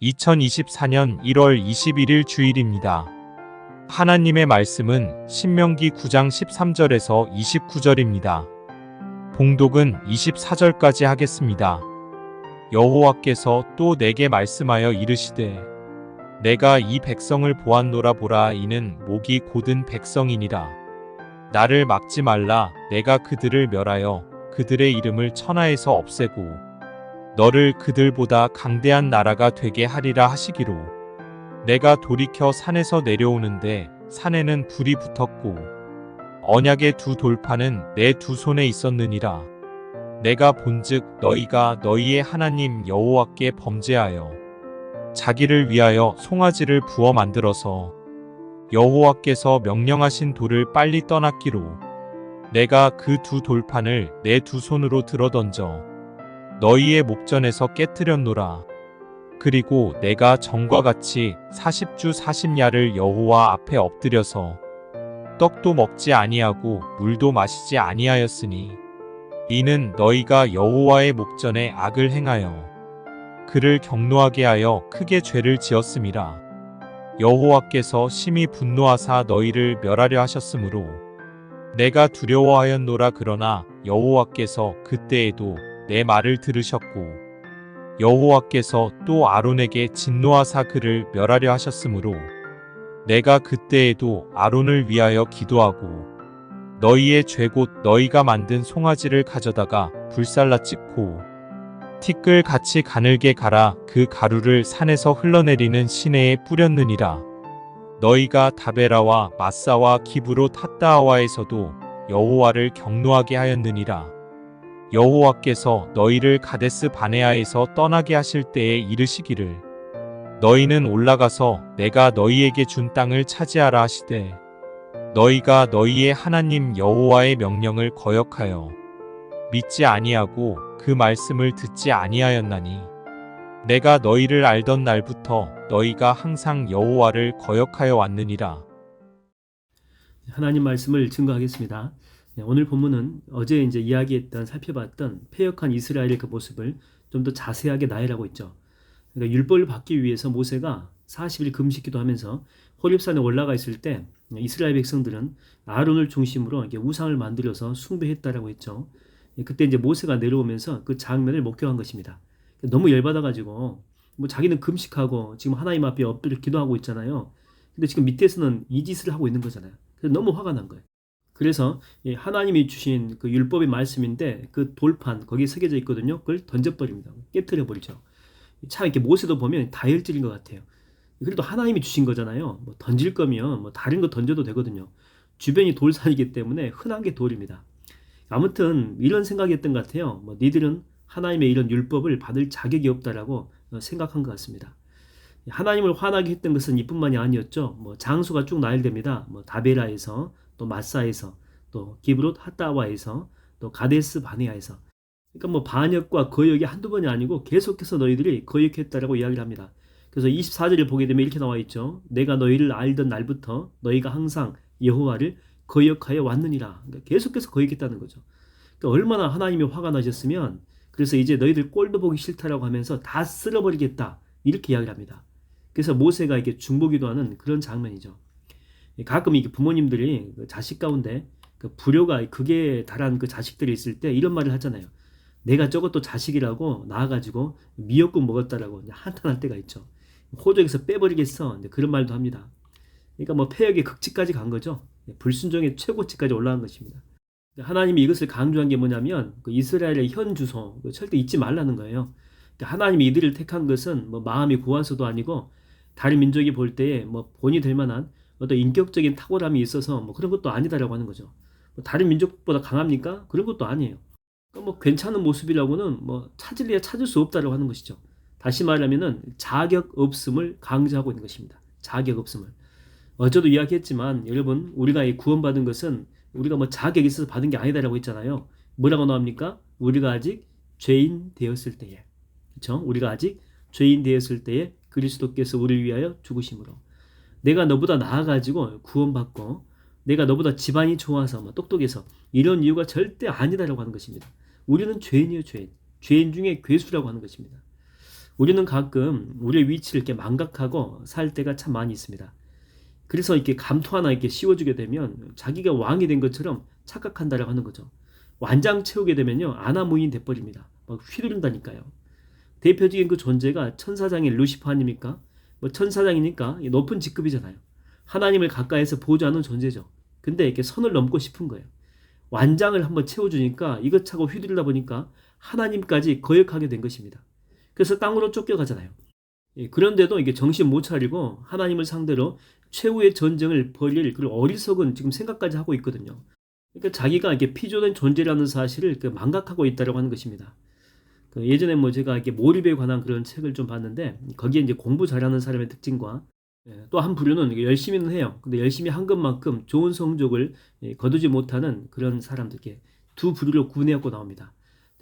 2024년 1월 21일 주일입니다. 하나님의 말씀은 신명기 9장 13절에서 29절입니다. 봉독은 24절까지 하겠습니다. 여호와께서 또 내게 말씀하여 이르시되 내가 이 백성을 보았노라. 보라, 이는 목이 곧은 백성이니라. 나를 막지 말라. 내가 그들을 멸하여 그들의 이름을 천하에서 없애고 너를 그들보다 강대한 나라가 되게 하리라 하시기로 내가 돌이켜 산에서 내려오는데 산에는 불이 붙었고 언약의 두 돌판은 내 두 손에 있었느니라. 내가 본즉 너희가 너희의 하나님 여호와께 범죄하여 자기를 위하여 송아지를 부어 만들어서 여호와께서 명령하신 돌을 빨리 떠났기로 내가 그 두 돌판을 내 두 손으로 들어 던져 너희의 목전에서 깨뜨렸노라. 그리고 내가 전과 같이 40주 40야를 여호와 앞에 엎드려서 떡도 먹지 아니하고 물도 마시지 아니하였으니 이는 너희가 여호와의 목전에 악을 행하여 그를 경노하게 하여 크게 죄를 지었음이라. 여호와께서 심히 분노하사 너희를 멸하려 하셨으므로 내가 두려워하였노라. 그러나 여호와께서 그때에도 내 말을 들으셨고 여호와께서 또 아론에게 진노하사 그를 멸하려 하셨으므로 내가 그때에도 아론을 위하여 기도하고 너희의 죄 곧 너희가 만든 송아지를 가져다가 불살라 찍고 티끌 같이 가늘게 갈아 그 가루를 산에서 흘러내리는 시내에 뿌렸느니라. 너희가 다베라와 마사와 기브로 탓다아와에서도 여호와를 경노하게 하였느니라. 여호와께서 너희를 가데스 바네아에서 떠나게 하실 때에 이르시기를 너희는 올라가서 내가 너희에게 준 땅을 차지하라 하시되 너희가 너희의 하나님 여호와의 명령을 거역하여 믿지 아니하고 그 말씀을 듣지 아니하였나니 내가 너희를 알던 날부터 너희가 항상 여호와를 거역하여 왔느니라. 하나님 말씀을 증거하겠습니다. 오늘 본문은 어제 이야기했던 살펴봤던 패역한 이스라엘의 그 모습을 좀 더 자세하게 나열하고 있죠. 그러니까 율법을 받기 위해서 모세가 40일 금식기도 하면서 호렙산에 올라가 있을 때 이스라엘 백성들은 아론을 중심으로 이렇게 우상을 만들어서 숭배했다라고 했죠. 그때 모세가 내려오면서 그 장면을 목격한 것입니다. 너무 열받아가지고 자기는 금식하고 지금 하나님 앞에 엎드려 기도하고 있잖아요. 근데 지금 밑에서는 이 짓을 하고 있는 거잖아요. 그래서 너무 화가 난 거예요. 그래서 하나님이 주신 그 율법의 말씀인데 그 돌판 거기에 새겨져 있거든요. 그걸 던져버립니다. 깨뜨려 버리죠. 참 이렇게 모세도 보면 다혈질인 것 같아요. 그래도 하나님이 주신 거잖아요. 던질 거면 다른 거 던져도 되거든요. 주변이 돌산이기 때문에 흔한 게 돌입니다. 아무튼 이런 생각이었던 것 같아요. 니들은 하나님의 이런 율법을 받을 자격이 없다라고 생각한 것 같습니다. 하나님을 화나게 했던 것은 이뿐만이 아니었죠. 장수가 쭉 나열됩니다. 다베라에서 또 마사에서 또 기브롯 핫다와에서 또 가데스 바네아에서 그러니까 반역과 거역이 한두 번이 아니고 계속해서 너희들이 거역했다라고 이야기를 합니다. 그래서 24절을 보게 되면 이렇게 나와 있죠. 내가 너희를 알던 날부터 너희가 항상 여호와를 거역하여 왔느니라. 그러니까 계속해서 거역했다는 거죠. 그러니까 얼마나 하나님이 화가 나셨으면 그래서 이제 너희들 꼴도 보기 싫다라고 하면서 다 쓸어버리겠다 이렇게 이야기를 합니다. 그래서 모세가 이렇게 중보기도하는 그런 장면이죠. 가끔 이게 부모님들이 자식 가운데 그 불효가 극에 달한 그 자식들이 있을 때 이런 말을 하잖아요. 내가 저것도 자식이라고 나와가지고 미역국 먹었다라고 한탄할 때가 있죠. 호적에서 빼버리겠어. 그런 말도 합니다. 그러니까 패역의 극치까지 간 거죠. 불순종의 최고치까지 올라간 것입니다. 하나님이 이것을 강조한 게 뭐냐면 그 이스라엘의 현 주소 절대 잊지 말라는 거예요. 그러니까 하나님이 이들을 택한 것은 마음이 고와서도 아니고 다른 민족이 볼 때에 본이 될 만한 어떤 인격적인 탁월함이 있어서 그런 것도 아니다라고 하는 거죠. 다른 민족보다 강합니까? 그런 것도 아니에요. 그러니까 괜찮은 모습이라고는 찾을래야 찾을 수 없다라고 하는 것이죠. 다시 말하면은 자격 없음을 강조하고 있는 것입니다. 자격 없음을. 어제도 이야기했지만 여러분 우리가 구원받은 것은 우리가 자격이 있어서 받은 게 아니다라고 했잖아요. 뭐라고 나옵니까? 우리가 아직 죄인 되었을 때에. 그렇죠? 우리가 아직 죄인 되었을 때에 그리스도께서 우리를 위하여 죽으심으로. 내가 너보다 나아가지고 구원받고 내가 너보다 집안이 좋아서 똑똑해서 이런 이유가 절대 아니다라고 하는 것입니다. 우리는 죄인이에요. 죄인 중에 괴수라고 하는 것입니다. 우리는 가끔 우리의 위치를 이렇게 망각하고 살 때가 참 많이 있습니다. 그래서 이렇게 감투 하나 이렇게 씌워주게 되면 자기가 왕이 된 것처럼 착각한다라고 하는 거죠. 완장 채우게 되면요, 아나무인 돼버립니다. 막 휘두른다니까요. 대표적인 그 존재가 천사장인 루시퍼 아닙니까? 뭐 천사장이니까 높은 직급이잖아요. 하나님을 가까이에서 보좌하는 존재죠. 근데 이렇게 선을 넘고 싶은 거예요. 완장을 한번 채워주니까 이것차고 휘두르다 보니까 하나님까지 거역하게 된 것입니다. 그래서 땅으로 쫓겨가잖아요. 그런데도 이게 정신 못 차리고 하나님을 상대로 최후의 전쟁을 벌일 그런 어리석은 지금 생각까지 하고 있거든요. 그러니까 자기가 이게 피조된 존재라는 사실을 망각하고 있다고 하는 것입니다. 예전에 뭐 제가 이렇게 몰입에 관한 그런 책을 좀 봤는데 거기에 이제 공부 잘하는 사람의 특징과 또 한 부류는 열심히는 해요. 근데 열심히 한 것만큼 좋은 성적을 거두지 못하는 그런 사람들께 두 부류로 구분해갖고 나옵니다.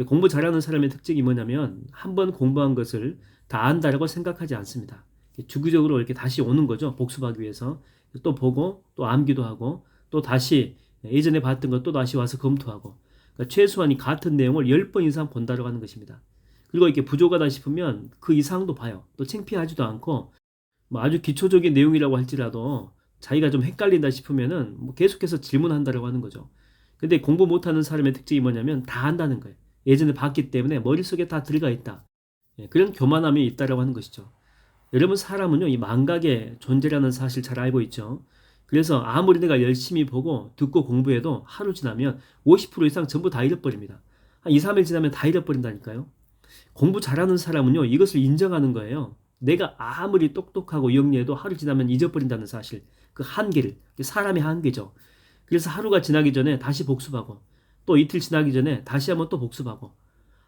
공부 잘하는 사람의 특징이 뭐냐면 한 번 공부한 것을 다 안다라고 생각하지 않습니다. 주기적으로 이렇게 다시 오는 거죠. 복습하기 위해서. 또 보고 또 암기도 하고 또 다시 예전에 봤던 것 또 다시 와서 검토하고, 그러니까 최소한 이 같은 내용을 10번 이상 본다라고 하는 것입니다. 그리고 이렇게 부족하다 싶으면 그 이상도 봐요. 또 창피하지도 않고 뭐 아주 기초적인 내용이라고 할지라도 자기가 좀 헷갈린다 싶으면은 뭐 계속해서 질문한다라고 하는 거죠. 근데 공부 못하는 사람의 특징이 뭐냐면 다 안다는 거예요. 예전에 봤기 때문에 머릿속에 다 들어가 있다. 그런 교만함이 있다라고 하는 것이죠. 여러분, 사람은요, 이 망각의 존재라는 사실 잘 알고 있죠. 그래서 아무리 내가 열심히 보고 듣고 공부해도 하루 지나면 50% 이상 전부 다 잃어버립니다. 한 2, 3일 지나면 다 잃어버린다니까요. 공부 잘하는 사람은요, 이것을 인정하는 거예요. 내가 아무리 똑똑하고 영리해도 하루 지나면 잊어버린다는 사실, 그 한계를, 사람의 한계죠. 그래서 하루가 지나기 전에 다시 복습하고 또 이틀 지나기 전에 다시 한번 또 복습하고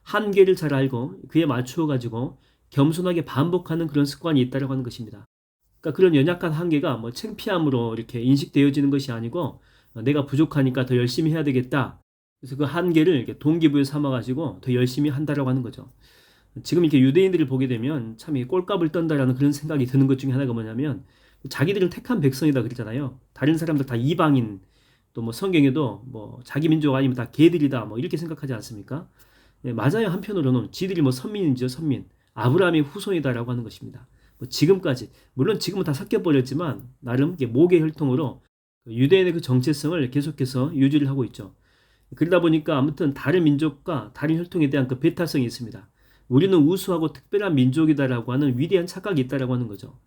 한계를 잘 알고 그에 맞추어 가지고 겸손하게 반복하는 그런 습관이 있다고 하는 것입니다. 그러니까 그런 연약한 한계가 뭐 창피함으로 이렇게 인식되어지는 것이 아니고 내가 부족하니까 더 열심히 해야 되겠다. 그래서 그 한계를 이렇게 동기부여 삼아 가지고 더 열심히 한다라고 하는 거죠. 지금 이렇게 유대인들을 보게 되면 참 꼴값을 떤다라는 그런 생각이 드는 것 중에 하나가 뭐냐면 자기들은 택한 백성이다 그러잖아요. 다른 사람들 다 이방인, 또 뭐 성경에도 뭐 자기 민족 아니면 다 개들이다 뭐 이렇게 생각하지 않습니까? 네, 맞아요. 한편으로는 지들이 뭐 선민이죠, 선민. 아브라함의 후손이다라고 하는 것입니다. 뭐 지금까지, 물론 지금은 다 섞여버렸지만 나름 목의 혈통으로 유대인의 그 정체성을 계속해서 유지를 하고 있죠. 그러다 보니까 아무튼 다른 민족과 다른 혈통에 대한 그 배타성이 있습니다. 우리는 우수하고 특별한 민족이다라고 하는 위대한 착각이 있다라고 하는 거죠.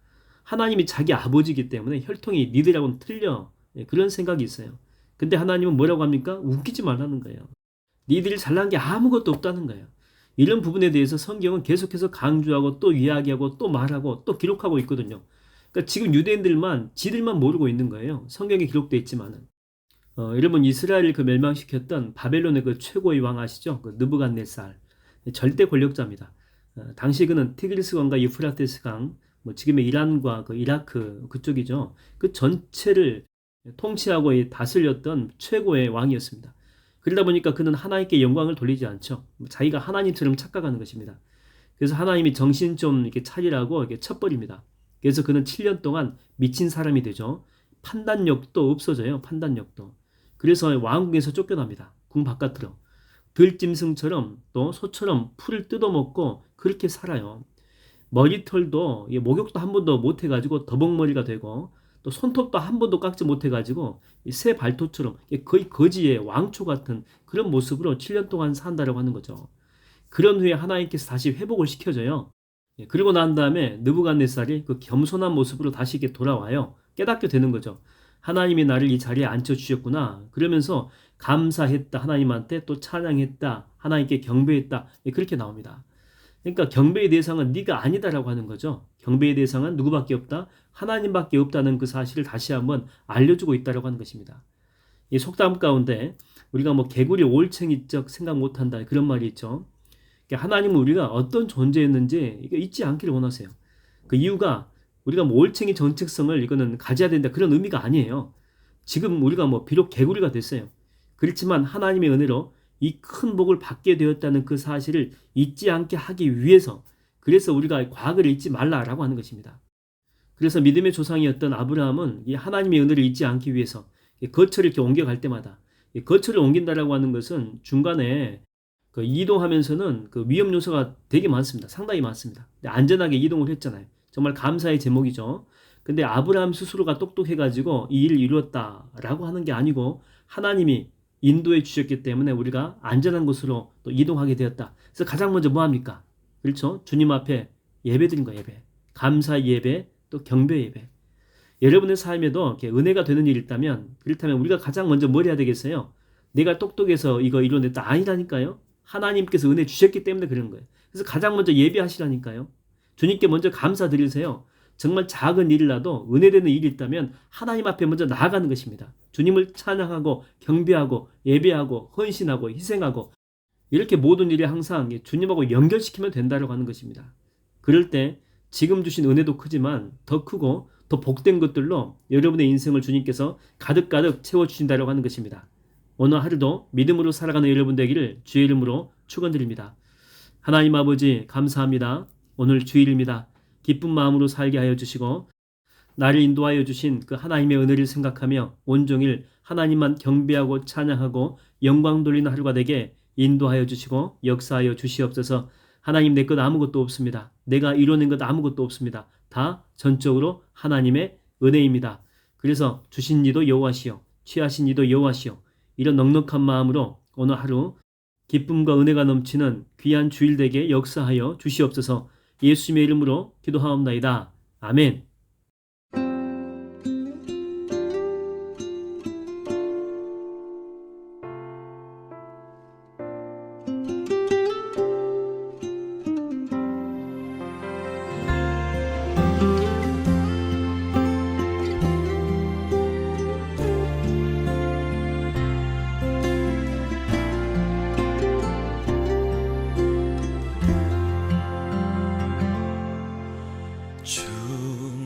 하나님이 자기 아버지이기 때문에 혈통이 니들하고는 틀려. 그런 생각이 있어요. 근데 하나님은 뭐라고 합니까? 웃기지 말라는 거예요. 니들이 잘난 게 아무것도 없다는 거예요. 이런 부분에 대해서 성경은 계속해서 강조하고 또 이야기하고 또 말하고 또 기록하고 있거든요. 그러니까 지금 유대인들만 지들만 모르고 있는 거예요. 성경에 기록되어 있지만은. 여러분, 이스라엘을 멸망시켰던 바벨론의 그 최고의 왕 아시죠? 그 느부갓네살. 절대 권력자입니다. 당시 그는 티그리스강과 유프라테스강, 뭐 지금의 이란과 그 이라크 그쪽이죠. 그 전체를 통치하고 다스렸던 최고의 왕이었습니다. 그러다 보니까 그는 하나님께 영광을 돌리지 않죠. 자기가 하나님처럼 착각하는 것입니다. 그래서 하나님이 정신 좀 이렇게 차리라고 이렇게 쳐버립니다. 그래서 그는 7년 동안 미친 사람이 되죠. 판단력도 없어져요. 판단력도. 그래서 왕궁에서 쫓겨납니다. 궁 바깥으로. 들짐승처럼 또 소처럼 풀을 뜯어먹고 그렇게 살아요. 머리털도 목욕도 한 번도 못 해가지고 더벅머리가 되고 또 손톱도 한 번도 깎지 못해가지고 새 발톱처럼 거의 거지의 왕초 같은 그런 모습으로 7년 동안 산다라고 하는 거죠. 그런 후에 하나님께서 다시 회복을 시켜줘요. 그리고 난 다음에 느부갓네살이 그 겸손한 모습으로 다시 이렇게 돌아와요. 깨닫게 되는 거죠. 하나님이 나를 이 자리에 앉혀주셨구나. 그러면서 감사했다. 하나님한테 또 찬양했다. 하나님께 경배했다. 그렇게 나옵니다. 그러니까 경배의 대상은 네가 아니다라고 하는 거죠. 경배의 대상은 누구밖에 없다? 하나님밖에 없다는 그 사실을 다시 한번 알려주고 있다라고 하는 것입니다. 이 속담 가운데 우리가 뭐 개구리 올챙이적 생각 못한다 그런 말이 있죠. 그러니까 하나님은 우리가 어떤 존재였는지 이게 잊지 않기를 원하세요. 그 이유가 우리가 뭐 올챙이 정체성을 이거는 가져야 된다 그런 의미가 아니에요. 지금 우리가 뭐 비록 개구리가 됐어요. 그렇지만 하나님의 은혜로 이 큰 복을 받게 되었다는 그 사실을 잊지 않게 하기 위해서, 그래서 우리가 과거를 잊지 말라라고 하는 것입니다. 그래서 믿음의 조상이었던 아브라함은 이 하나님의 은혜를 잊지 않기 위해서 거처를 이렇게 옮겨갈 때마다, 거처를 옮긴다라고 하는 것은 중간에 그 이동하면서는 그 위험 요소가 되게 많습니다. 상당히 많습니다. 근데 안전하게 이동을 했잖아요. 정말 감사의 제목이죠. 근데 아브라함 스스로가 똑똑해가지고 이 일을 이루었다라고 하는 게 아니고 하나님이 인도해 주셨기 때문에 우리가 안전한 곳으로 또 이동하게 되었다. 그래서 가장 먼저 뭐 합니까? 그렇죠? 주님 앞에 예배 드린 거 예배. 감사 예배, 또 경배 예배. 여러분의 삶에도 이렇게 은혜가 되는 일이 있다면 그렇다면 우리가 가장 먼저 뭘 해야 되겠어요? 내가 똑똑해서 이거 이뤄냈다. 아니라니까요. 하나님께서 은혜 주셨기 때문에 그런 거예요. 그래서 가장 먼저 예배하시라니까요. 주님께 먼저 감사드리세요. 정말 작은 일이라도 은혜되는 일이 있다면 하나님 앞에 먼저 나아가는 것입니다. 주님을 찬양하고 경배하고 예배하고 헌신하고 희생하고 이렇게 모든 일이 항상 주님하고 연결시키면 된다고 하는 것입니다. 그럴 때 지금 주신 은혜도 크지만 더 크고 더 복된 것들로 여러분의 인생을 주님께서 가득가득 채워주신다고 하는 것입니다. 오늘 하루도 믿음으로 살아가는 여러분 되기를 주의 이름으로 축원드립니다. 하나님 아버지 감사합니다. 오늘 주일입니다. 기쁜 마음으로 살게 하여 주시고 나를 인도하여 주신 그 하나님의 은혜를 생각하며 온종일 하나님만 경배하고 찬양하고 영광 돌리는 하루가 되게 인도하여 주시고 역사하여 주시옵소서. 하나님 내 것 아무것도 없습니다. 내가 이뤄낸 것 아무것도 없습니다. 다 전적으로 하나님의 은혜입니다. 그래서 주신 이도 여호와시요 취하신 이도 여호와시요 이런 넉넉한 마음으로 오늘 하루 기쁨과 은혜가 넘치는 귀한 주일 되게 역사하여 주시옵소서. 예수님의 이름으로 기도하옵나이다. 아멘. 주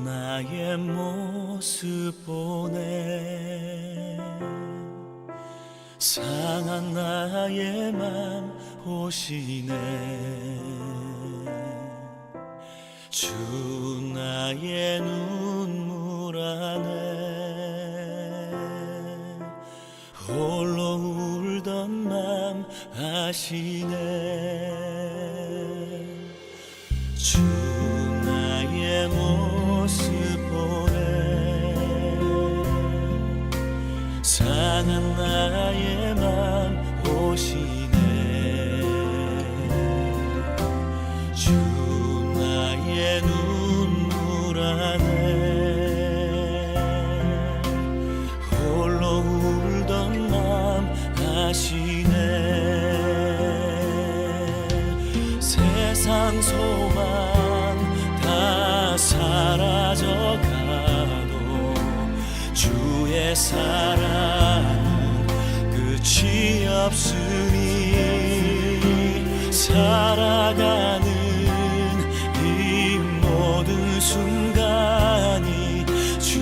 나의 모습 보네 상한 나의 맘 보시네 주 나의 눈물 안에 홀로 울던 맘 아시네 주 나의 모습 보네 상한 나의 맘 보시네 주 나의 눈물 안에 홀로 울던 맘 아시네 세상 소망 다 사라져가도 주의 사랑은 끝이 없으니 살아가는 이 모든 순간이 주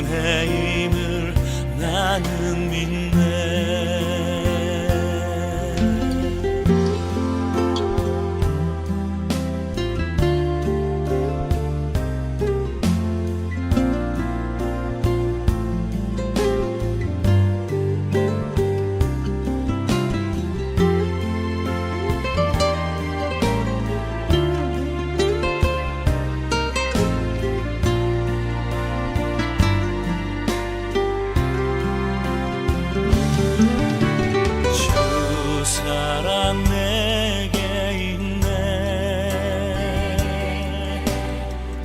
은혜임을 나는 믿네 사랑 내게 있네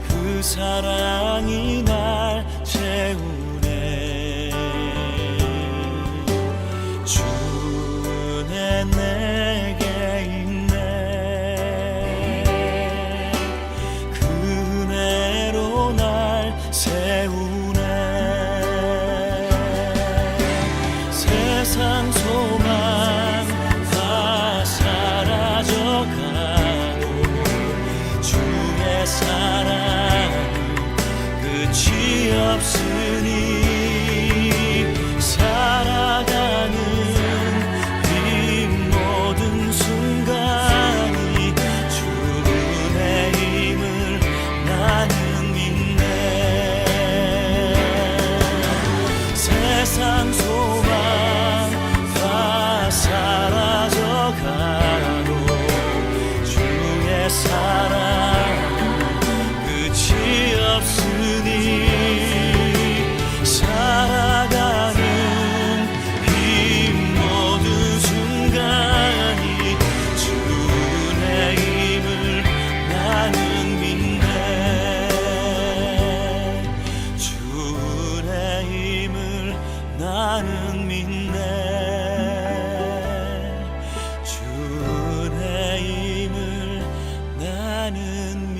그 사랑이 날 채우네 주 은혜 내게 있네 그 은혜로 날 세우네 세상 소망 사랑 끝이 없으니 나는